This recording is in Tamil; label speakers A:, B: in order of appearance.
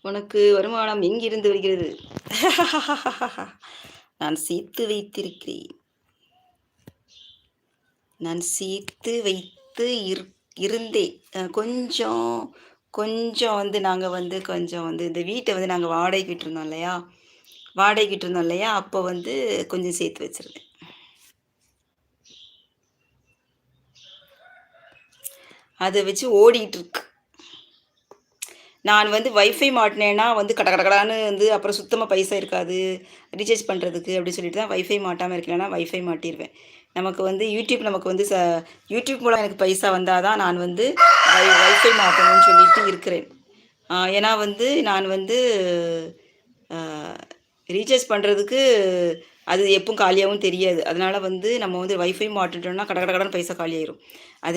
A: உனக்கு வருமானம் எங்கிருந்து வருகிறது? நான் சேர்த்து வைத்திருக்கிறேன். நான் சேர்த்து வைத்து இருந்தேன். கொஞ்சம் கொஞ்சம் வந்து நாங்க வந்து கொஞ்சம் வந்து இந்த வீட்ட வந்து நாங்க வாடகைக்கு விட்டுருந்தோம் இல்லையா? வாடகைக்கு விட்டுருந்தோம் இல்லையா? அப்போ வந்து கொஞ்சம் சேர்த்து வச்சிருந்தேன். அத வச்சு ஓடிக்கிட்டு இருக்கு. நான் வந்து வைஃபை மாட்டுனேன்னா வந்து கட கட கடான்னு வந்து அப்புறம் சுத்தமா பைசா இருக்காது. ரீசார்ஜ் பண்றதுக்கு அப்டி சொல்லிட்டு தான் வைஃபை மாட்டாம இருக்கேன். இல்லன்னா வைஃபை மாட்டிருவேன். நமக்கு வந்து யூடியூப் நமக்கு வந்து யூடியூப் மூலம் எனக்கு பைசா வந்தா தான் நான் வந்து வைஃபை மாட்டணும்னு சொல்லிட்டு இருக்கிறேன். ஏன்னா வந்து நான் வந்து அ ரீசார்ஜ் பண்றதுக்கு அது எப்போ காலியாகும் தெரியாது. அதனால வந்து நம்ம வந்து வைஃபை மாட்டிட்டோம்னா கட கட கடன்னு பைசா காலியாயிரும். அது